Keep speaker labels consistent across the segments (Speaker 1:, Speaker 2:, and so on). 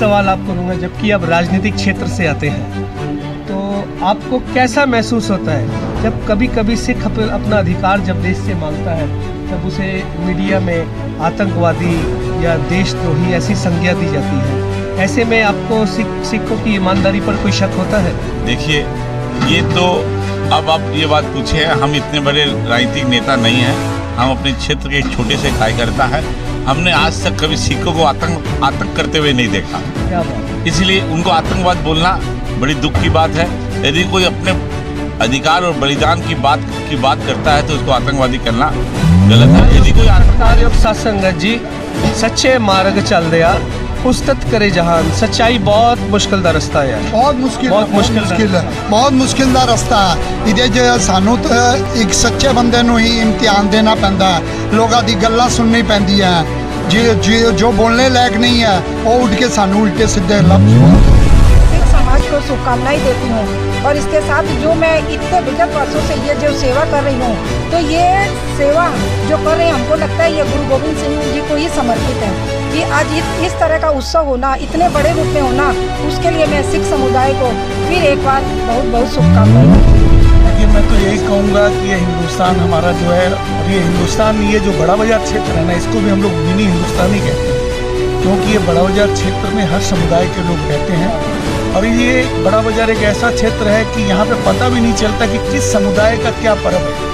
Speaker 1: सवाल आपको करूँगा, जबकि आप राजनीतिक क्षेत्र से आते हैं, तो आपको कैसा महसूस होता है जब कभी कभी सिख अपना अधिकार जब देश से मांगता है, तब उसे मीडिया में आतंकवादी या देशद्रोही ऐसी संज्ञा दी जाती है? ऐसे में आपको सिखों की ईमानदारी पर कोई शक होता है?
Speaker 2: देखिए, ये तो अब आप ये बात पूछे हैं, हम इतने बड़े राजनीतिक नेता नहीं हैं, हम अपने क्षेत्र के एक छोटे से कार्यकर्ता हैं। हमने आज तक कभी सिखों को आतंक करते हुए नहीं देखा।
Speaker 1: क्या बात?
Speaker 2: इसलिए उनको आतंकवाद बोलना बड़ी दुख की बात है। यदि कोई अपने अधिकार और बलिदान की बात करता है तो उसको आतंकवादी करना गलत है। यदि कोई
Speaker 1: आतंकवादी सत्संगत जी सच्चे मार्ग चल दिया उस्तत करे जहान, सच्चाई बहुत मुश्किल दा रस्ता है।
Speaker 3: बहुत मुश्किल है, बहुत मुश्किल दा रस्ता है। इहदे च सानू तो एक सच्चे बंदे नूं ही इम्तिहान देना पैंदा है, लोगों दी गल्लां सुननी पैंदी है। जो बोलने लायक नहीं है वो उठ के सानू उल्टे सीधे लफ्ज़।
Speaker 4: सिख समाज को शुभकामनाएं देती हूँ, और इसके साथ जो मैं इतने विगत वर्षों से ये जो सेवा कर रही हूँ, तो ये सेवा जो कर रहे हैं हमको लगता है ये गुरु गोविंद सिंह जी को ही समर्पित है। कि आज इस तरह का उत्सव होना, इतने बड़े रूप में होना, उसके लिए मैं सिख समुदाय को फिर एक बार बहुत बहुत शुभकामनाएं।
Speaker 5: देखिए, मैं तो यही कहूँगा कि ये हिंदुस्तान हमारा जो है, और ये हिंदुस्तान, ये जो बड़ा बाजार क्षेत्र है ना, इसको भी हम लोग मिनी हिंदुस्तान ही कहते हैं, क्योंकि ये बड़ा बाजार क्षेत्र में हर समुदाय के लोग रहते हैं। और ये बड़ा बाजार एक ऐसा क्षेत्र है कि यहाँ पे पता भी नहीं चलता कि किस समुदाय का क्या पर्व है।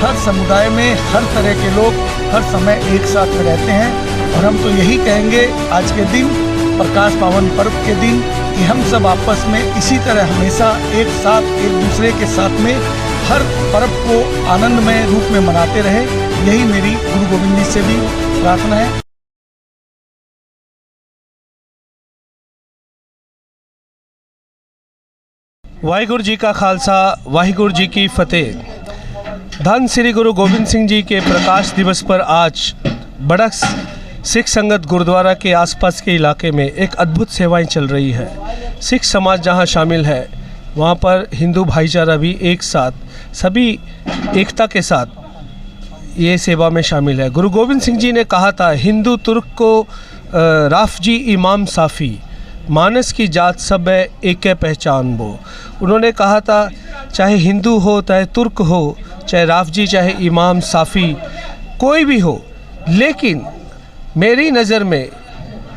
Speaker 5: हर समुदाय में हर तरह के लोग हर समय एक साथ में रहते हैं। और हम तो यही कहेंगे आज के दिन, प्रकाश पावन पर्व के दिन, कि हम सब आपस में इसी तरह हमेशा एक साथ एक दूसरे के साथ में हर पर्व को आनंदमय रूप में मनाते रहे। यही मेरी गुरु गोविंद जी से भी प्रार्थना है।
Speaker 1: वाहिगुरु जी का खालसा, वाहिगुरु जी की फतेह। धन श्री गुरु गोविंद सिंह जी के प्रकाश दिवस पर आज बड़क सिख संगत गुरुद्वारा के आसपास के इलाके में एक अद्भुत सेवाएं चल रही है। सिख समाज जहां शामिल है, वहां पर हिंदू भाईचारा भी एक साथ, सभी एकता के साथ ये सेवा में शामिल है। गुरु गोविंद सिंह जी ने कहा था, हिंदू तुर्क को राफजी इमाम साफ़ी, मानस की जात सब है एक पहचान वो। उन्होंने कहा था, चाहे हिंदू हो, चाहे तुर्क हो, चाहे राफजी, चाहे इमाम साफ़ी, कोई भी हो, लेकिन मेरी नज़र में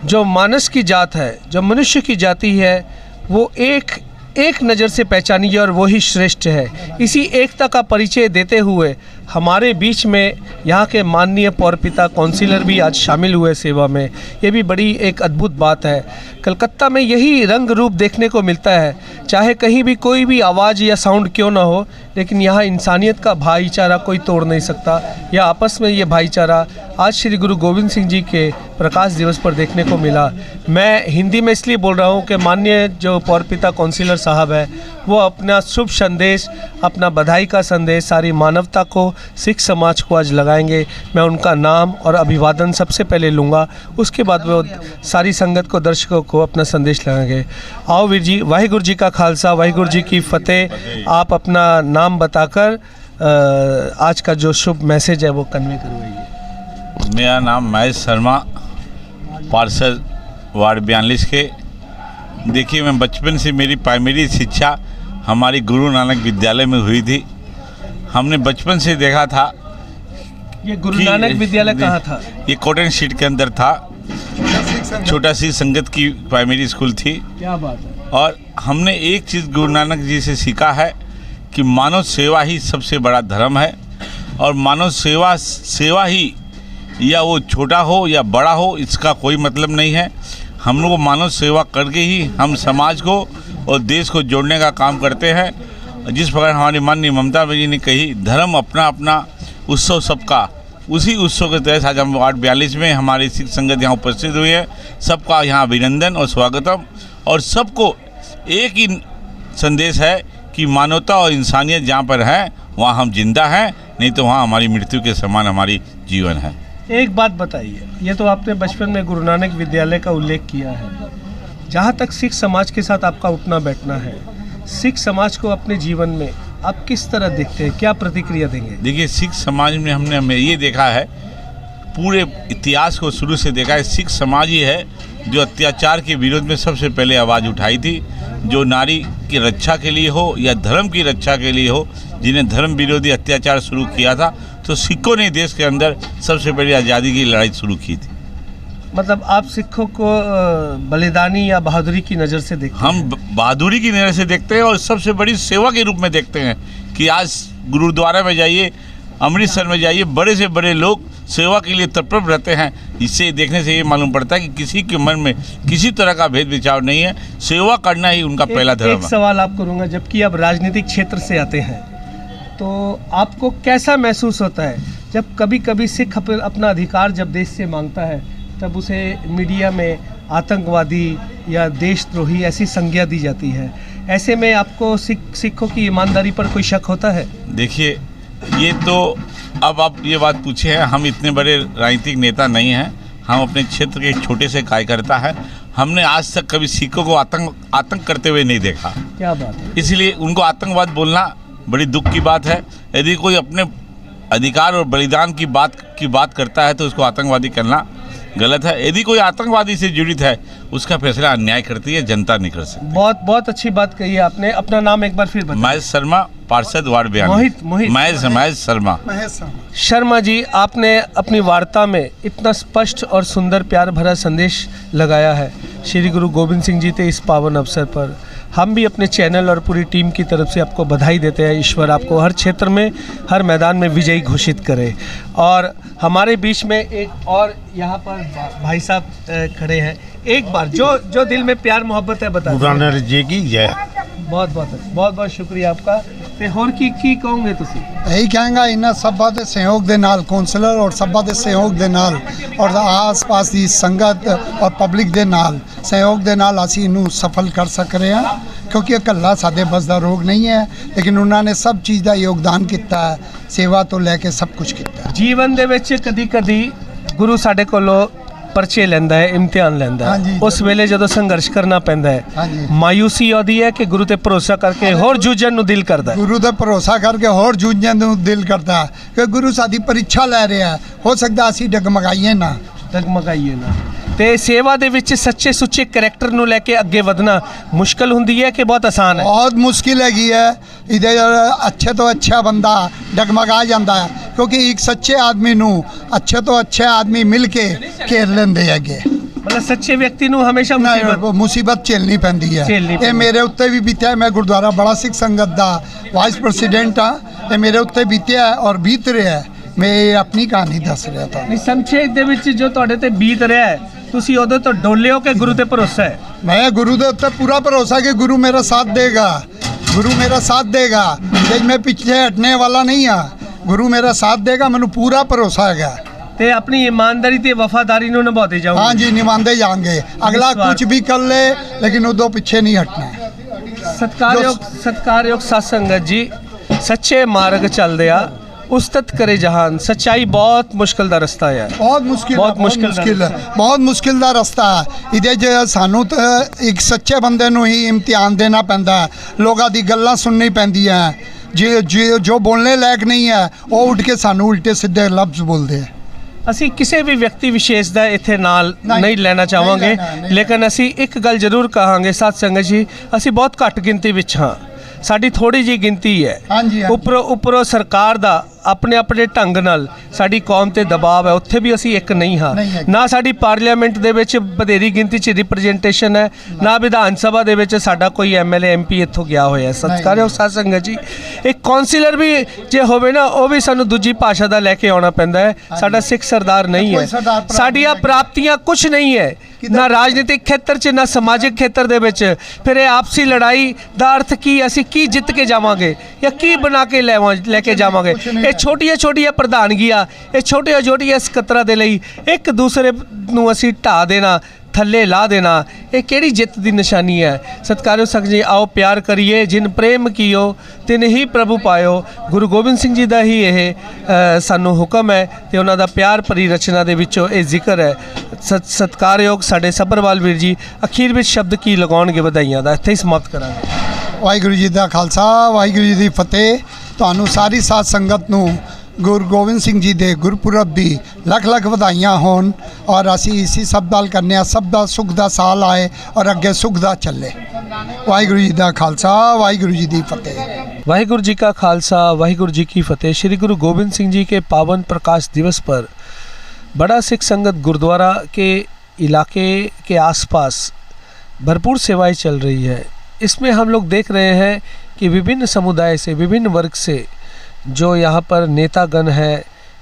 Speaker 1: जो मानस की जात है, जो मनुष्य की जाति है, वो एक नज़र से पहचानी है और वही श्रेष्ठ है। इसी एकता का परिचय देते हुए हमारे बीच में यहाँ के माननीय पौरपिता काउंसिलर भी आज शामिल हुए सेवा में। ये भी बड़ी एक अद्भुत बात है। कलकत्ता में यही रंग रूप देखने को मिलता है, चाहे कहीं भी कोई भी आवाज़ या साउंड क्यों ना हो, लेकिन यहाँ इंसानियत का भाईचारा कोई तोड़ नहीं सकता। या आपस में ये भाईचारा आज श्री गुरु गोविंद सिंह जी के प्रकाश दिवस पर देखने को मिला। मैं हिंदी में इसलिए बोल रहा हूँ कि माननीय जो पौरपिता काउंसिलर साहब है, वो अपना शुभ संदेश, अपना बधाई का संदेश सारी मानवता को, सिख समाज को आज लगाएंगे। मैं उनका नाम और अभिवादन सबसे पहले लूँगा, उसके बाद वो सारी संगत को, दर्शकों को अपना संदेश लगाएंगे। आओ वीर जी, वाहिगुरु जी का खालसा, वाहिगुरु जी की फतेह। आप अपना नाम बताकर आज का जो शुभ मैसेज है वो कन्वे करवाइए।
Speaker 2: मेरा नाम महेश शर्मा, पार्षद वार्ड 42 के। देखिए, मैं बचपन से, मेरी प्राइमरी शिक्षा हमारी गुरु नानक विद्यालय में हुई थी। हमने बचपन से देखा था।
Speaker 1: ये गुरु नानक विद्यालय कहाँ था?
Speaker 2: ये कॉटन शीट के अंदर था, छोटा सी संगत की प्राइमरी स्कूल थी।
Speaker 1: क्या बात है।
Speaker 2: और हमने एक चीज़ गुरु नानक जी से सीखा है कि मानव सेवा ही सबसे बड़ा धर्म है। और मानव सेवा ही, या वो छोटा हो या बड़ा हो, इसका कोई मतलब नहीं है। हम लोग मानव सेवा करके ही हम समाज को और देश को जोड़ने का काम करते हैं। जिस प्रकार हमारी माननीय ममता जी ने कही, धर्म अपना अपना, उत्सव सबका, उसी उत्सव के तहत आज हम वार्ड 42 में हमारी सिख संगत यहाँ उपस्थित हुई है। सबका यहाँ अभिनंदन और स्वागतम। और सबको एक ही संदेश है कि मानवता और इंसानियत जहाँ पर है वहाँ हम जिंदा हैं, नहीं तो वहाँ हमारी मृत्यु के समान हमारी जीवन है।
Speaker 1: एक बात बताइए, ये तो आपने बचपन में गुरु नानक विद्यालय का उल्लेख किया है, जहाँ तक सिख समाज के साथ आपका उठना बैठना है, सिख समाज को अपने जीवन में आप किस तरह देखते हैं, क्या प्रतिक्रिया देंगे?
Speaker 2: देखिए, सिख समाज में हमने ये देखा है पूरे इतिहास को शुरू से देखा है, सिख समाज ही है जो अत्याचार के विरोध में सबसे पहले आवाज़ उठाई थी, जो नारी की रक्षा के लिए हो या धर्म की रक्षा के लिए हो, जिन्हें धर्म विरोधी अत्याचार शुरू किया था, तो सिखों ने देश के अंदर सबसे पहले आज़ादी की लड़ाई शुरू की थी।
Speaker 1: मतलब आप सिखों को बलिदानी या बहादुरी की नज़र से देखते हैं?
Speaker 2: हम बहादुरी की नज़र से देखते हैं और सबसे बड़ी सेवा के रूप में देखते हैं कि आज गुरुद्वारा में जाइए, अमृतसर में जाइए, बड़े से बड़े लोग सेवा के लिए तत्पर रहते हैं। इससे देखने से ये मालूम पड़ता है कि किसी के मन में किसी तरह का भेद विचार नहीं है, सेवा करना ही उनका पहला धर्म
Speaker 1: एक
Speaker 2: है।
Speaker 1: सवाल आप करूँगा, जबकि आप राजनीतिक क्षेत्र से आते हैं, तो आपको कैसा महसूस होता है जब कभी कभी सिख अपना अधिकार जब देश से मांगता है, तब उसे मीडिया में आतंकवादी या देशद्रोही ऐसी संज्ञा दी जाती है? ऐसे में आपको सिखों की ईमानदारी पर कोई शक होता है?
Speaker 2: देखिए, ये तो अब आप ये बात पूछे हैं, हम इतने बड़े राजनीतिक नेता नहीं हैं, हम अपने क्षेत्र के एक छोटे से कार्यकर्ता हैं। हमने आज तक कभी सिखों को आतंक करते हुए नहीं देखा।
Speaker 1: क्या बात है।
Speaker 2: इसलिए उनको आतंकवाद बोलना बड़ी दुख की बात है। यदि कोई अपने अधिकार और बलिदान की बात करता है तो उसको आतंकवादी करना गलत है। यदि कोई आतंकवादी से जुड़ित है, उसका फैसला अन्याय करती है, जनता नहीं कर सकती।
Speaker 1: बहुत अच्छी बात कही है आपने। अपना नाम एक बार फिर बताइए।
Speaker 2: महेश शर्मा, पार्षद वार्ड बयान।
Speaker 1: मोहित
Speaker 2: महेश शर्मा।
Speaker 1: शर्मा जी, आपने अपनी वार्ता में इतना स्पष्ट और सुंदर प्यार भरा संदेश लगाया है श्री गुरु गोबिंद सिंह जी के इस पावन अवसर पर। हम भी अपने चैनल और पूरी टीम की तरफ से आपको बधाई देते हैं। ईश्वर आपको हर क्षेत्र में, हर मैदान में विजयी घोषित करे। और हमारे बीच में एक और यहाँ पर भाई साहब खड़े हैं। एक बार जो दिल में प्यार मोहब्बत है बता
Speaker 6: गुरु जी की जय।
Speaker 1: बहुत शुक्रिया आपका। ਤੇ ਹੋਰ ਕੀ ਕਹੋਗੇ ਤੁਸੀਂ?
Speaker 3: ਇਹੀ ਕਹਾਂਗਾ, ਇਹਨਾਂ ਸਭਾ ਦੇ ਸਹਿਯੋਗ ਦੇ ਨਾਲ, ਕੌਂਸਲਰ ਔਰ ਸਭਾ ਦੇ ਸਹਿਯੋਗ ਦੇ ਨਾਲ ਔਰ ਆਸ-ਪਾਸ ਦੀ ਸੰਗਤ ਔਰ ਪਬਲਿਕ ਦੇ ਨਾਲ ਸਹਿਯੋਗ ਦੇ ਨਾਲ ਅਸੀਂ ਇਹਨੂੰ ਸਫਲ ਕਰ ਸਕ ਰਹੇ ਹਾਂ, ਕਿਉਂਕਿ ਇਕੱਲਾ ਸਾਡੇ ਬਸ ਦਾ ਰੋਗ ਨਹੀਂ ਹੈ, ਲੇਕਿਨ ਉਹਨਾਂ ਨੇ ਸਭ ਚੀਜ਼ ਦਾ ਯੋਗਦਾਨ ਕੀਤਾ ਹੈ, ਸੇਵਾ ਤੋਂ ਲੈ ਕੇ ਸਭ ਕੁਝ ਕੀਤਾ।
Speaker 1: ਜੀਵਨ ਦੇ ਵਿੱਚ ਕਦੀ ਗੁਰੂ ਸਾਡੇ ਕੋਲੋਂ ਪਰਚੇ ਲੈਂਦਾ ਹੈ, ਇਮਤਿਹਾਨ ਲੈਂਦਾ ਹੈ।
Speaker 3: ਹਾਂਜੀ।
Speaker 1: ਉਸ ਵੇਲੇ ਜਦੋਂ ਸੰਘਰਸ਼ ਕਰਨਾ ਪੈਂਦਾ ਹੈ,
Speaker 3: ਹਾਂਜੀ।
Speaker 1: ਮਾਯੂਸੀ ਆਉਂਦੀ ਹੈ ਕਿ ਗੁਰੂ ਤੇ ਭਰੋਸਾ ਕਰਕੇ ਹੋਰ ਜੂਝਣ ਨੂੰ ਦਿਲ ਕਰਦਾ ਹੈ।
Speaker 3: ਗੁਰੂ ਤੇ ਭਰੋਸਾ ਕਰਕੇ ਹੋਰ ਜੂਝਣ ਨੂੰ ਦਿਲ ਕਰਦਾ ਕਿ ਗੁਰੂ ਸਾਡੀ ਪਰੀਖਿਆ ਲੈ ਰਿਹਾ, ਹੋ ਸਕਦਾ ਅਸੀਂ ਡਗਮਗਾਈਏ ਨਾ।
Speaker 1: ਡਗਮਗਾਈਏ ਨਾ। ਤੇ ਸੇਵਾ ਦੇ ਵਿੱਚ ਸੱਚੇ ਸੁੱਚੇ ਕਰੈਕਟਰ ਨੂੰ ਲੈ ਕੇ ਅੱਗੇ ਵਧਣਾ ਮੁਸ਼ਕਲ ਹੁੰਦੀ ਹੈ ਕਿ ਬਹੁਤ ਆਸਾਨ ਹੈ?
Speaker 3: ਬਹੁਤ ਮੁਸ਼ਕਿਲ ਹੈਗੀ ਹੈ। ਇਹਦੇ ਅੱਛੇ ਤੋਂ ਅੱਛਾ ਬੰਦਾ ਡਗਮਗਾ ਜਾਂਦਾ ਹੈ, ਕਿਉਂਕਿ ਇੱਕ ਸੱਚੇ ਆਦਮੀ ਨੂੰ ਅੱਛੇ ਤੋਂ ਅੱਛਾ ਆਦਮੀ ਮਿਲ ਕੇ ਘੇਰ ਲੈਂਦੇ ਹੈਗੇ।
Speaker 1: ਮਤਲਬ ਸੱਚੇ ਵਿਅਕਤੀ ਨੂੰ ਹਮੇਸ਼ਾ
Speaker 3: ਮੁਸੀਬਤ ਝੇਲਣੀ ਪੈਂਦੀ ਹੈ। ਇਹ ਮੇਰੇ ਉੱਤੇ ਵੀ ਬੀਤਿਆ। ਮੈਂ ਗੁਰਦੁਆਰਾ ਬੜਾ ਸਿੱਖ ਸੰਗਤ ਦਾ ਵਾਈਸ ਪ੍ਰੈਜ਼ੀਡੈਂਟ ਹਾਂ। ਇਹ ਮੇਰੇ ਉੱਤੇ ਬੀਤਿਆ ਔਰ ਬੀਤ ਰਿਹਾ। ਮੈਂ ਆਪਣੀ ਕਹਾਣੀ ਦੱਸ ਰਿਹਾ ਤੁਹਾਨੂੰ।
Speaker 1: ਸੰਖੇਪ ਦੇ ਵਿੱਚ ਜੋ ਤੁਹਾਡੇ ਤੇ ਬੀਤ ਰਿਹਾ ਹੈ, ਤੁਸੀਂ ਉਹਦੇ ਤੋਂ ਡੋਲੇ ਹੋ ਕਿ ਗੁਰੂ ਤੇ ਭਰੋਸਾ ਹੈ?
Speaker 3: ਮੈਂ ਗੁਰੂ ਦੇ ਉੱਤੇ ਪੂਰਾ ਭਰੋਸਾ ਕਿ ਗੁਰੂ ਮੇਰਾ ਸਾਥ ਦੇਗਾ, ਗੁਰੂ ਮੇਰਾ ਸਾਥ ਦੇਗਾ। ਜੇ ਮੈਂ ਪਿੱਛੇ ਹਟਣੇ ਵਾਲਾ ਨਹੀਂ ਹਾਂ, ਗੁਰੂ ਮੇਰਾ ਸਾਥ ਦੇਗਾ, ਮੈਨੂੰ ਪੂਰਾ ਭਰੋਸਾ ਹੈਗਾ।
Speaker 1: ਤੇ ਆਪਣੀ ਇਮਾਨਦਾਰੀ ਤੇ ਵਫਾਦਾਰੀ ਨੂੰ ਨਿਭਾਉਂਦੇ ਜਾਓ।
Speaker 3: हाँ जी, निभाते जाएंगे। अगला कुछ भी कर ले, लेकिन उदो पीछे नहीं हटना।
Speaker 1: सत्कारयोग साध संगत जी, सच्चे मार्ग चलदे आ उस्तत करे जहान। सच्चाई बहुत मुश्किल दा रस्ता है।
Speaker 3: बहुत मुश्किल
Speaker 1: बहुत मुश्किल
Speaker 3: है, बहुत मुश्किल दा रस्ता है। ਇਹਦੇ 'ਚ ਸਾਨੂੰ ਤਾਂ ਇੱਕ ਸੱਚੇ ਬੰਦੇ ਨੂੰ ਹੀ ਇਮਤਿਹਾਨ ਦੇਣਾ ਪੈਂਦਾ ਹੈ। ਲੋਕਾਂ ਦੀ ਗੱਲਾਂ ਸੁਣਨੀ ਪੈਂਦੀਆਂ। ਜੋ ਬੋਲਣੇ ਲਾਇਕ ਨਹੀਂ ਹੈ, ਉਹ ਉੱਠ ਕੇ ਸਾਨੂੰ ਉਲਟੇ ਸਿੱਧੇ ਲਫ਼ਜ਼ ਬੋਲਦੇ ਆ।
Speaker 1: ਅਸੀਂ ਕਿਸੇ ਵੀ ਵਿਅਕਤੀ ਵਿਸ਼ੇਸ਼ ਦਾ ਇੱਥੇ ਨਾਲ ਨਹੀਂ ਲੈਣਾ ਚਾਹਾਂਗੇ, ਲੇਕਿਨ ਅਸੀਂ ਇੱਕ ਗੱਲ ਜ਼ਰੂਰ ਕਹਾਂਗੇ ਸਾਧ ਸੰਗਤ ਜੀ, ਅਸੀਂ ਬਹੁਤ ਘੱਟ ਗਿਣਤੀ ਵਿੱਚ ਹਾਂ। ਸਾਡੀ ਥੋੜੀ ਜਿਹੀ ਗਿਣਤੀ ਹੈ। ਉੱਪਰੋਂ ਸਰਕਾਰ ਦਾ ਆਪਣੇ ਢੰਗ ਨਾਲ ਸਾਡੀ ਕੌਮ ਤੇ ਦਬਾਅ ਹੈ, ਉੱਥੇ ਵੀ ਅਸੀਂ ਇੱਕ ਨਹੀਂ ਹਾਂ। ਨਾ ਸਾਡੀ ਪਾਰਲੀਮੈਂਟ ਦੇ ਵਿੱਚ ਵਧੇਰੀ ਗਿਣਤੀ 'ਚ ਰਿਪਰੈਜ਼ੈਂਟੇਸ਼ਨ ਹੈ, ਨਾ ਵਿਧਾਨ ਸਭਾ ਦੇ ਵਿੱਚ ਸਾਡਾ ਕੋਈ ਐਮਐਲਏ ਐਮਪੀ ਇੱਥੋਂ ਗਿਆ ਹੋਇਆ। ਸਤਿਕਾਰਯੋਗ ਸਾਧ ਸੰਗਤ ਜੀ, ਇੱਕ ਕੌਂਸਲਰ ਵੀ ਜੇ ਹੋਵੇ ਨਾ, ਉਹ ਵੀ ਸਾਨੂੰ ਦੂਜੀ ਭਾਸ਼ਾ ਦਾ ਲੈ ਕੇ ਆਉਣਾ ਪੈਂਦਾ ਹੈ। ਸਾਡਾ ਸਿੱਖ ਸਰਦਾਰ ਨਹੀਂ ਹੈ। ਸਾਡੀਆਂ ਪ੍ਰਾਪਤੀਆਂ ਕੁਝ ਨਹੀਂ ਹੈ, ਨਾ ਰਾਜਨੀਤਿਕ ਖੇਤਰ 'ਚ, ਨਾ ਸਮਾਜਿਕ ਖੇਤਰ ਦੇ ਵਿੱਚ। ਫਿਰ ਇਹ ਆਪਸੀ ਲੜਾਈ ਦਾ ਅਰਥ ਕੀ? ਅਸੀਂ ਕੀ ਜਿੱਤ ਕੇ ਜਾਵਾਂਗੇ ਜਾਂ ਕੀ ਬਣਾ ਕੇ ਲੈ ਕੇ ਜਾਵਾਂਗੇ? ਇਹ ਛੋਟੀਆਂ ਪ੍ਰਧਾਨਗੀਆਂ, ਇਹ ਛੋਟੀਆਂ ਸਕੱਤਰਾਂ ਦੇ ਲਈ ਇੱਕ ਦੂਸਰੇ ਨੂੰ ਅਸੀਂ ਢਾ ਦੇਣਾ, ਥੱਲੇ ਲਾ ਦੇਣਾ, ਇਹ ਕਿਹੜੀ ਜਿੱਤ ਦੀ ਨਿਸ਼ਾਨੀ ਹੈ? ਸਤਿਕਾਰਯੋਗ ਸੰਗਤ ਜੀ, ਆਓ ਪਿਆਰ ਕਰੀਏ। ਜਿਨ ਪ੍ਰੇਮ ਕੀਓ ਤਿਨ ਹੀ ਪ੍ਰਭੂ ਪਾਇਓ। ਗੁਰੂ ਗੋਬਿੰਦ ਸਿੰਘ ਜੀ ਦਾ ਹੀ ਇਹ ਸਾਨੂੰ ਹੁਕਮ ਹੈ ਤੇ ਉਹਨਾਂ ਦਾ ਪਿਆਰ ਭਰੀ ਰਚਨਾ ਦੇ ਵਿੱਚੋਂ ਇਹ ਜ਼ਿਕਰ ਹੈ। ਸਤਿਕਾਰਯੋਗ ਸਾਡੇ ਸੱਭਰਵਾਲ ਵੀਰ ਜੀ ਅਖੀਰ ਵਿੱਚ ਸ਼ਬਦ ਕੀ ਲਗਾਉਣਗੇ ਵਧਾਈਆਂ ਦਾ? ਇੱਥੇ ਹੀ ਸਮਾਪਤ ਕਰਾਂਗੇ।
Speaker 3: ਵਾਹਿਗੁਰੂ ਜੀ ਦਾ ਖਾਲਸਾ, ਵਾਹਿਗੁਰੂ ਜੀ ਦੀ ਫਤਿਹ। ਤੁਹਾਨੂੰ ਸਾਰੀ ਸਾਧ ਸੰਗਤ ਨੂੰ ਗੁਰੂ ਗੋਬਿੰਦ ਸਿੰਘ ਜੀ ਦੇ ਗੁਰਪੁਰਬ ਦੀ ਲੱਖ ਲੱਖ ਵਧਾਈਆਂ ਹੋਣ ਔਰ ਅਸੀਂ ਇसी ਸਭ ਨਾਲ ਕਰਨੇ ਆ ਸਭ ਦਾ ਸੁਖ ਦਾ ਸਾਲ ਆਏ ਔਰ ਅੱਗੇ ਸੁਖ ਦਾ ਚੱਲੇ। ਵਾਹਿਗੁਰੂ ਜੀ ਦਾ ਖਾਲਸਾ ਵਾਹਿਗੁਰੂ ਜੀ ਦੀ ਫਤਿਹ।
Speaker 1: वाहिगुरु जी का खालसा वाहिगुरु जी की फतेह। श्री गुरु गोबिंद सिंह जी के पावन प्रकाश दिवस पर बड़ा सिख संगत गुरुद्वारा के इलाके के आसपास भरपूर सेवाएं चल रही है। इसमें हम लोग देख रहे हैं कि विभिन्न समुदाय से विभिन्न वर्ग से जो यहाँ पर नेतागण है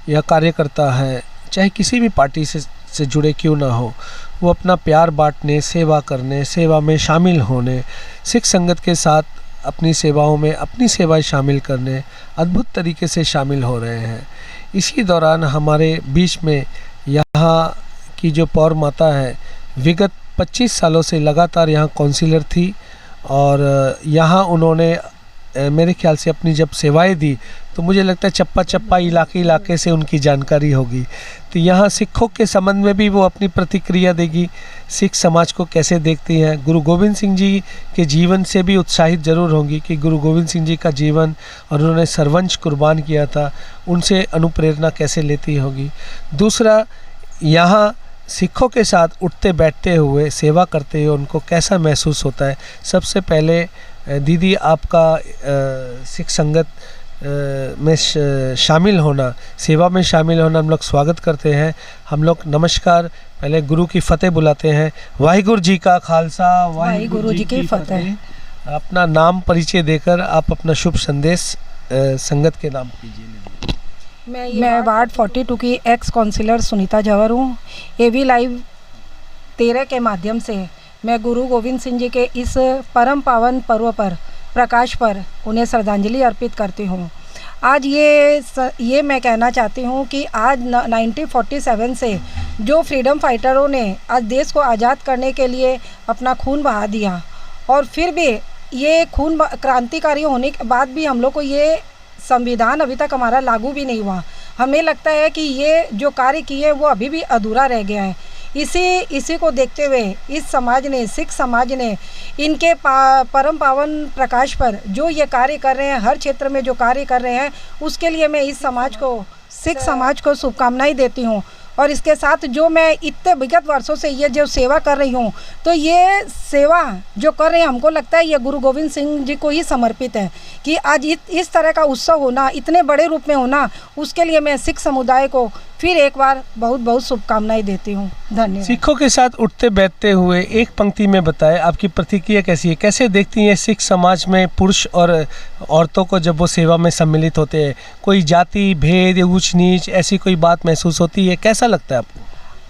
Speaker 1: या कार्यकर्ता है, चाहे किसी भी पार्टी से जुड़े क्यों ना हो, वो अपना प्यार बांटने, सेवा करने, सेवा में शामिल होने, सिख संगत के साथ अपनी सेवाओं में अपनी सेवाएं शामिल करने अद्भुत तरीके से शामिल हो रहे हैं। इसी दौरान हमारे बीच में यहाँ की जो पौर माता है, विगत 25 सालों से लगातार यहाँ काउंसिलर थी और यहाँ उन्होंने मेरे ख्याल से अपनी जब सेवाएं दी तो मुझे लगता है चप्पा चप्पा इलाके से उनकी जानकारी होगी। तो यहाँ सिखों के संबंध में भी वो अपनी प्रतिक्रिया देगी, सिख समाज को कैसे देखती हैं, गुरु गोबिंद सिंह जी के जीवन से भी उत्साहित ज़रूर होंगी कि गुरु गोबिंद सिंह जी का जीवन और उन्होंने सर्वंश कुर्बान किया था, उनसे अनुप्रेरणा कैसे लेती होगी। दूसरा, यहाँ सिखों के साथ उठते बैठते हुए सेवा करते हुए उनको कैसा महसूस होता है। सबसे पहले दीदी आपका सिख संगत में शामिल होना, सेवा में शामिल होना हम लोग स्वागत करते हैं। हम लोग नमस्कार पहले गुरु की फतेह बुलाते हैं। वाहिगुरु जी का खालसा
Speaker 4: वाहिगुरु जी की फतेह।
Speaker 1: अपना नाम परिचय देकर आप अपना शुभ संदेश संगत के नाम कीजिए।
Speaker 4: मैं वार्ड 42 की एक्स काउंसिलर सुनीता जवर हूँ। एवी लाइव 13 के माध्यम से मैं गुरु गोविंद सिंह जी के इस परम पावन पर्व पर प्रकाश पर उन्हें श्रद्धांजलि अर्पित करती हूँ। आज ये मैं कहना चाहती हूँ कि आज 1947 से जो फ्रीडम फाइटरों ने आज देश को आज़ाद करने के लिए अपना खून बहा दिया और फिर भी ये खून क्रांतिकारी होने के बाद भी हम लोग को ये संविधान अभी तक हमारा लागू भी नहीं हुआ। हमें लगता है कि ये जो कार्य किए वो अभी भी अधूरा रह गया है। इसी को देखते हुए इस समाज ने, सिख समाज ने इनके परम पावन प्रकाश पर जो ये कार्य कर रहे हैं, हर क्षेत्र में जो कार्य कर रहे हैं, उसके लिए मैं इस समाज को, सिख समाज को शुभकामनाएं देती हूँ। और इसके साथ जो मैं इतने विगत वर्षों से ये जो सेवा कर रही हूँ, तो ये सेवा जो कर रहे हैं हमको लगता है ये गुरु गोविंद सिंह जी को ही समर्पित है कि आज इस तरह का उत्सव होना, इतने बड़े रूप में होना, उसके लिए मैं सिख समुदाय को फिर एक बार बहुत बहुत शुभकामनाएं देती हूँ। धन्यवाद।
Speaker 1: सिखों के साथ उठते बैठते हुए एक पंक्ति में बताएं आपकी प्रतिक्रिया कैसी है, कैसे देखती हैं सिख समाज में पुरुष और औरतों को जब वो सेवा में सम्मिलित होते हैं? कोई जाति भेद, ऊंच नीच ऐसी कोई बात महसूस होती है? कैसा लगता है आपको?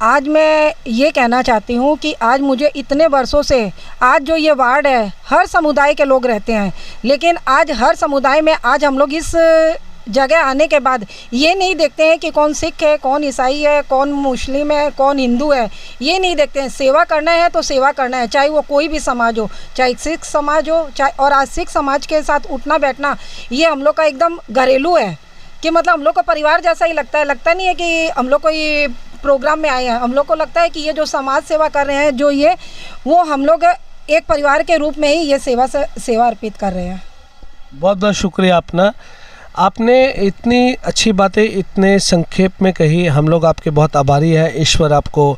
Speaker 4: आज मैं ये कहना चाहती हूँ कि आज मुझे इतने वर्षों से, आज जो ये वार्ड है हर समुदाय के लोग रहते हैं, लेकिन आज हर समुदाय में आज हम लोग इस जगह आने के बाद ये नहीं देखते हैं कि कौन सिख है, कौन ईसाई है, कौन मुस्लिम है, कौन हिंदू है, ये नहीं देखते हैं। सेवा करना है तो सेवा करना है, चाहे वो कोई भी समाज हो, चाहे सिख समाज हो, चाहे, और आज सिख समाज के साथ उठना बैठना ये हम लोग का एकदम घरेलू है कि मतलब हम लोग का परिवार जैसा ही लगता है। लगता नहीं है कि हम लोग कोई प्रोग्राम में आए हैं, हम लोग को लगता है कि ये जो समाज सेवा कर रहे हैं, जो ये वो हम लोग एक परिवार के रूप में ही ये सेवा अर्पित कर रहे हैं।
Speaker 1: बहुत बहुत शुक्रिया अपना। आपने इतनी अच्छी बातें इतने संक्षेप में कही, हम लोग आपके बहुत आभारी हैं। ईश्वर आपको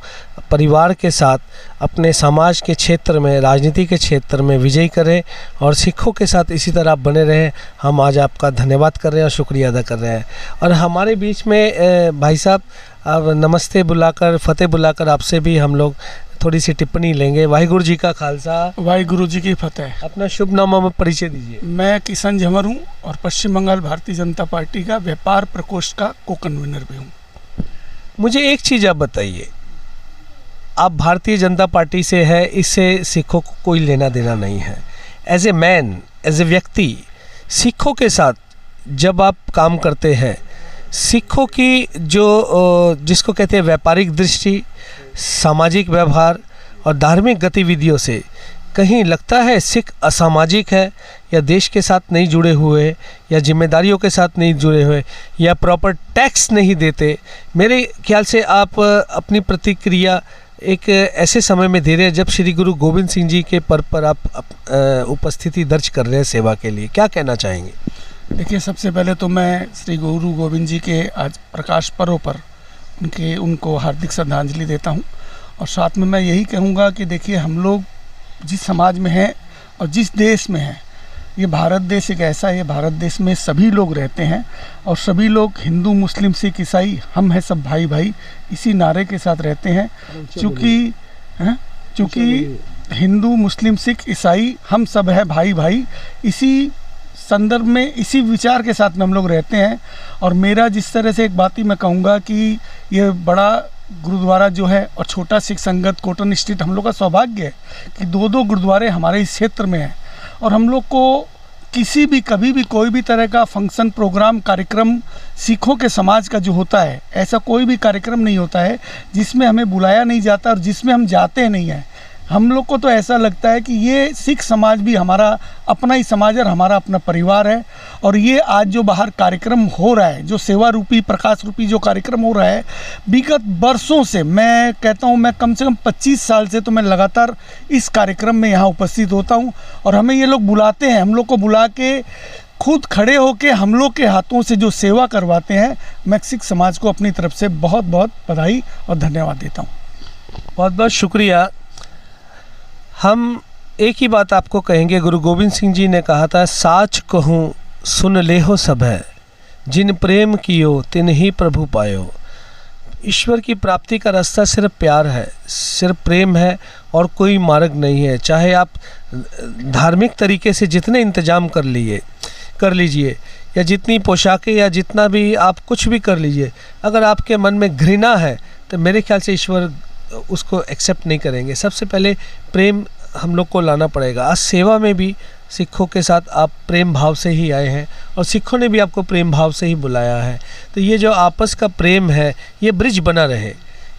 Speaker 1: परिवार के साथ अपने समाज के क्षेत्र में, राजनीति के क्षेत्र में विजयी करें और सिखों के साथ इसी तरह आप बने रहें। हम आज आपका धन्यवाद कर रहे हैं और शुक्रिया अदा कर रहे हैं। और हमारे बीच में भाई साहब, अब नमस्ते बुलाकर, फतेह बुलाकर आपसे भी हम लोग थोड़ी सी टिप्पणी लेंगे। वाहिगुरु जी का खालसा
Speaker 5: वाहिगुरु जी की फतेह।
Speaker 1: अपना शुभ नाम में परिचय दीजिए।
Speaker 5: मैं किशन झमर हूँ और पश्चिम बंगाल भारतीय जनता पार्टी का व्यापार प्रकोष्ठ का को कन्वीनर भी हूँ।
Speaker 1: मुझे एक चीज़ आप बताइए, आप भारतीय जनता पार्टी से है, इससे सिखों को कोई लेना देना नहीं है। As a man, as a व्यक्ति, सिखों के साथ जब आप काम करते हैं, सिखों की जो जिसको कहते हैं व्यापारिक दृष्टि, सामाजिक व्यवहार और धार्मिक गतिविधियों से कहीं लगता है सिख असामाजिक है, या देश के साथ नहीं जुड़े हुए, या जिम्मेदारियों के साथ नहीं जुड़े हुए, या प्रॉपर टैक्स नहीं देते? मेरे ख्याल से आप अपनी प्रतिक्रिया एक ऐसे समय में दे रहे हैं जब श्री गुरु गोविंद सिंह जी के पर्व पर आप उपस्थिति दर्ज कर रहे हैं सेवा के लिए, क्या कहना चाहेंगे?
Speaker 5: देखिए, सबसे पहले तो मैं श्री गुरु गोविंद जी के आज प्रकाश पर्व पर उनको हार्दिक श्रद्धांजलि देता हूं। और साथ में मैं यही कहूँगा कि देखिए, हम लोग जिस समाज में हैं और जिस देश में हैं, ये भारत देश एक ऐसा है, भारत देश में सभी लोग रहते हैं और सभी लोग हिंदू मुस्लिम सिख ईसाई हम हैं सब भाई भाई इसी नारे के साथ रहते हैं। चूँकि हिंदू मुस्लिम सिख ईसाई हम सब है भाई भाई, इसी संदर्भ में इसी विचार के साथ में हम लोग रहते हैं। और मेरा जिस तरह से एक बात ही मैं कहूँगा कि ये बड़ा गुरुद्वारा जो है और छोटा सिख संगत कॉटन स्ट्रीट, हम लोग का सौभाग्य है कि दो गुरुद्वारे हमारे इस क्षेत्र में हैं। और हम लोग को किसी भी कभी भी कोई भी तरह का फंक्शन प्रोग्राम कार्यक्रम सिखों के समाज का जो होता है, ऐसा कोई भी कार्यक्रम नहीं होता है जिसमें हमें बुलाया नहीं जाता और जिसमें हम जाते नहीं हैं। हम लोग को तो ऐसा लगता है कि ये सिख समाज भी हमारा अपना ही समाज और हमारा अपना परिवार है। और ये आज जो बाहर कार्यक्रम हो रहा है, जो सेवा रूपी प्रकाश रूपी जो कार्यक्रम हो रहा है, विगत वर्षों से मैं कहता हूँ, मैं कम से कम 25 साल से तो मैं लगातार इस कार्यक्रम में यहाँ उपस्थित होता हूँ। और हमें ये लोग बुलाते हैं, हम लोग को बुला के खुद खड़े होके हम लोग के हाथों से जो सेवा करवाते हैं, मैं सिख समाज को अपनी तरफ से बहुत बहुत बधाई और धन्यवाद देता हूँ।
Speaker 1: बहुत बहुत शुक्रिया। हम एक ही बात आपको कहेंगे, गुरु गोविंद सिंह जी ने कहा था, साच कहूँ सुन ले हो सब है, जिन प्रेम कियो तिन ही प्रभु पायो। ईश्वर की प्राप्ति का रास्ता सिर्फ प्यार है, सिर्फ प्रेम है और कोई मार्ग नहीं है। चाहे आप धार्मिक तरीके से जितने इंतजाम कर लीजिए या जितनी पोशाकें या जितना भी आप कुछ भी कर लीजिए, अगर आपके मन में घृणा है तो मेरे ख्याल से ईश्वर उसको एक्सेप्ट नहीं करेंगे। सबसे पहले प्रेम हम लोग को लाना पड़ेगा। आज सेवा में भी सिखों के साथ आप प्रेम भाव से ही आए हैं और सिखों ने भी आपको प्रेम भाव से ही बुलाया है। तो ये जो आपस का प्रेम है, ये ब्रिज बना रहे।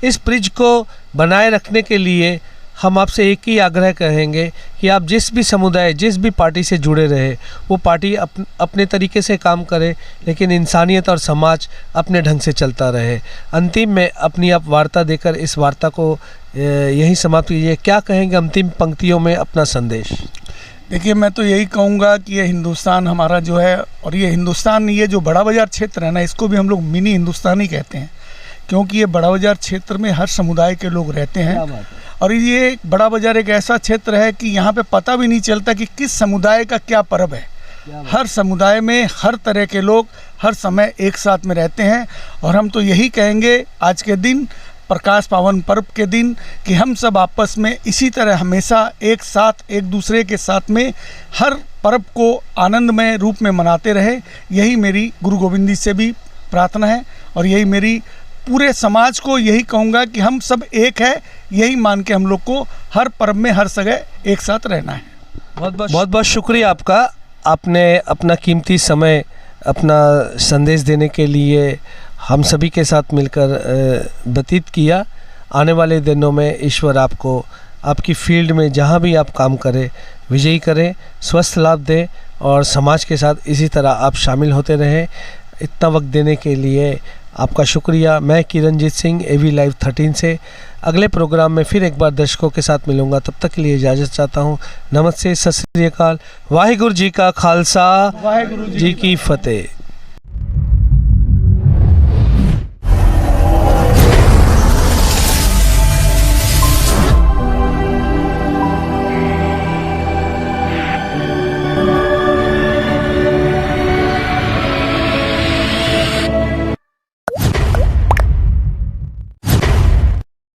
Speaker 1: इस ब्रिज को बनाए रखने के लिए हम आपसे एक ही आग्रह करेंगे कि आप जिस भी समुदाय, जिस भी पार्टी से जुड़े रहे, वो पार्टी अपने तरीके से काम करे, लेकिन इंसानियत और समाज अपने ढंग से चलता रहे। अंतिम में अपनी आप वार्ता देकर इस वार्ता को यहीं समाप्त कीजिए। क्या कहेंगे अंतिम पंक्तियों में अपना संदेश?
Speaker 5: देखिए, मैं तो यही कहूँगा कि ये हिंदुस्तान हमारा जो है, और ये हिंदुस्तान, ये जो बड़ा बाज़ार क्षेत्र है ना, इसको भी हम लोग मिनी हिंदुस्तान ही कहते हैं, क्योंकि ये बड़ा बाज़ार क्षेत्र में हर समुदाय के लोग रहते हैं। और ये बड़ा बाज़ार एक ऐसा क्षेत्र है कि यहाँ पे पता भी नहीं चलता कि किस समुदाय का क्या पर्व है। हर समुदाय में हर तरह के लोग हर समय एक साथ में रहते हैं। और हम तो यही कहेंगे आज के दिन, प्रकाश पावन पर्व के दिन, कि हम सब आपस में इसी तरह हमेशा एक साथ, एक दूसरे के साथ में हर पर्व को आनंदमय रूप में मनाते रहे। यही मेरी गुरु गोविंद जी से भी प्रार्थना है और यही मेरी पूरे समाज को यही कहूँगा कि हम सब एक है, यही मान के हम लोग को हर पर्व में हर जगह एक साथ रहना है।
Speaker 1: बहुत बहुत शुक्रिया आपका। आपने अपना कीमती समय अपना संदेश देने के लिए हम सभी के साथ मिलकर व्यतीत किया। आने वाले दिनों में ईश्वर आपको आपकी फील्ड में जहाँ भी आप काम करें विजयी करें, स्वस्थ लाभ दें और समाज के साथ इसी तरह आप शामिल होते रहें। इतना वक्त देने के लिए आपका शुक्रिया। मैं किरणजीत सिंह, AV Live 13 से अगले प्रोग्राम में फिर एक बार दर्शकों के साथ मिलूंगा। तब तक के लिए इजाज़त चाहता हूँ। नमस्ते, सत श्री अकाल। वाहिगुरु जी का खालसा, वाहिगुरु जी की फतेह।